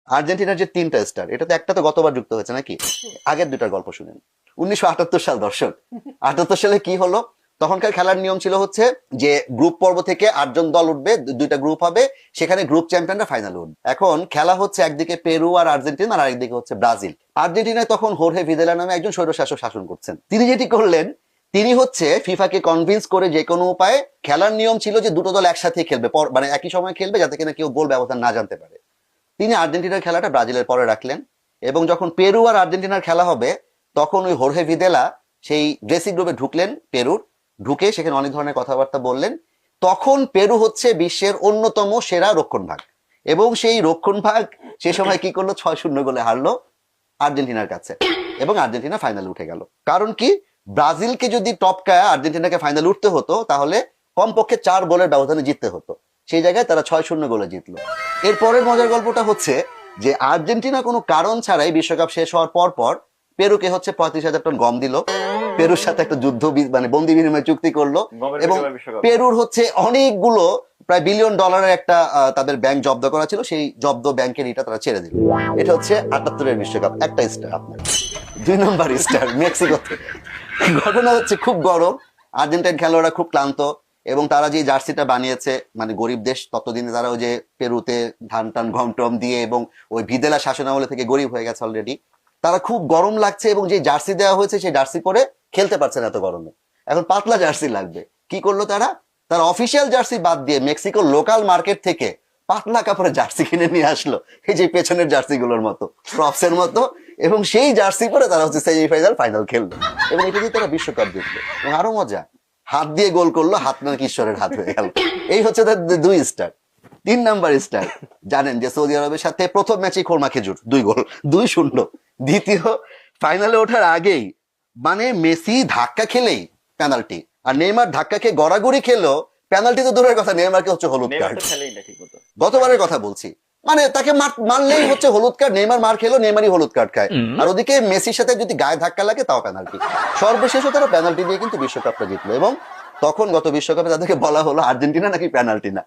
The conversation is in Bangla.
আর্জেন্টিনার যে 3টা স্টার, এটা তো একটা তো গতবার যুক্ত হয়েছে নাকি? আগের 2টার গল্প শুনেন। 1978 সাল দর্শক, 78 সালে কি হলো? তখনকার খেলার নিয়ম ছিল হচ্ছে যে গ্রুপ পর্ব থেকে 8জন দল উঠবে, 2টা গ্রুপ হবে, সেখানে গ্রুপ চ্যাম্পিয়নরা ফাইনাল উঠবে। এখন খেলা হচ্ছে একদিকে পেরু আর আর্জেন্টিনা, আর আরেকদিকে হচ্ছে ব্রাজিল। আর্জেন্টিনায় তখন হোর্হে ভিদেলা নামে একজন স্বৈরশাসক শাসন করছেন। তিনি যেটি করলেন, তিনি হচ্ছে ফিফাকে কনভিন্স করে যে কোনো উপায়ে, খেলার নিয়ম ছিল যে দুটো দল একসাথে খেলবে, মানে একই সময় খেলবে, যাতে কিনা কেউ গোল ব্যবধান না জানতে পারে। তিনি আর্জেন্টিনার খেলাটা ব্রাজিলের পরে রাখলেন, এবং যখন পেরু আর আর্জেন্টিনার খেলা হবে, তখন ওই হোর্হে ভিদেলা সেই ড্রেসিং রুমে ঢুকলেন পেরুর, ঢুকে সেখানে অনেক ধরনের কথাবার্তা বললেন। তখন পেরু হচ্ছে বিশ্বের অন্যতম সেরা রক্ষণভাগ, এবং সেই রক্ষণভাগ সে সময় কি করলো, 6-0 গোলে হারলো আর্জেন্টিনার কাছে, এবং আর্জেন্টিনা ফাইনালে উঠে গেল। কারণ কি, ব্রাজিলকে যদি টপকায় আর্জেন্টিনাকে ফাইনাল উঠতে হতো, তাহলে কমপক্ষে 4 গোলের ব্যবধানে জিততে হতো, সেই জায়গায় তারা 6-0 গোলে জিতলো। এরপরের মজার গল্পটা হচ্ছে যে আর্জেন্টিনা কোনো কারণ ছাড়াই বিশ্বকাপ শেষ হওয়ার পর পেরুকে হচ্ছে 35,000 টন গম দিল, পেরুর সাথে একটা যুদ্ধ মানে বন্দি বিনিময় চুক্তি করলো, এবং পেরুর হচ্ছে অনেকগুলো প্রায় $1 বিলিয়ন একটা তাদের ব্যাংক জব্দ করা ছিল, সেই জব্দ ব্যাংকের এটা তারা ছেড়ে দিল। এটা হচ্ছে 78-এর বিশ্বকাপ। একটা স্টার আপনার। 2 নম্বর স্টার মেক্সিকো থেকে। ঘটনা হচ্ছে খুব গরম, আর্জেন্টাইন খেলোয়াড়রা খুব ক্লান্ত, এবং তারা যে জার্সিটা বানিয়েছে, মানে গরিব দেশ ততদিনে, তারা ওই যে পেরুতে ধান টান গম টম দিয়ে, এবং ওই ভিদেলা শাসনামলে থেকে গরিব হয়ে গেছে অলরেডি, তারা খুব গরম লাগছে, এবং যে জার্সি দেওয়া হয়েছে সেই জার্সি পরে খেলতে পারছে না এত গরমে। এখন পাতলা জার্সি লাগবে, কি করলো তারা? তারা অফিসিয়াল জার্সি বাদ দিয়ে মেক্সিকোর লোকাল মার্কেট থেকে পাতলা কাপড়ে জার্সি কিনে নিয়ে আসলো, এই যে পেছনের জার্সি গুলোর মতো, প্রপসের মতো, এবং সেই জার্সি পরে তারা হচ্ছে সেমিফাইনাল ফাইনাল খেললো, এবং এটা দিয়ে তারা বিশ্বকাপ জিতলো। এবং আরো মজা, হাত দিয়ে গোল করলো, হাত নাকি ঈশ্বরের হাত হয়ে গেল। এই হচ্ছে তার 2 স্টার। 3 নাম্বার স্টার, জানেন যে সৌদি আরবের সাথে প্রথম ম্যাচে খোরমা খেজুর 2 গোল, 2-0। দ্বিতীয় ফাইনালে ওঠার আগেই মানে মেসি ধাক্কা খেলেই পেনাল্টি, আর নেইমার ধাক্কা খেয়ে গড়াগড়ি খেলো, পেনাল্টি তো দূরের কথা, নেইমারকে হচ্ছে হলুদ কার্ড। গতবারের কথা বলছি, মানে তাকে মারলেই হচ্ছে হলুদ কার্ড, নেইমার মার খেলো, নেইমারই হলুদ কার্ড খায়, আর ওদিকে মেসির সাথে যদি গায়ে ধাক্কা লাগে তাও পেনাল্টি। সর্বশেষও তারা পেনাল্টি দিয়ে কিন্তু বিশ্বকাপটা জিতলো, এবং তখন গত বিশ্বকাপে তাদেরকে বলা হলো আর্জেন্টিনা নাকি পেনাল্টি না,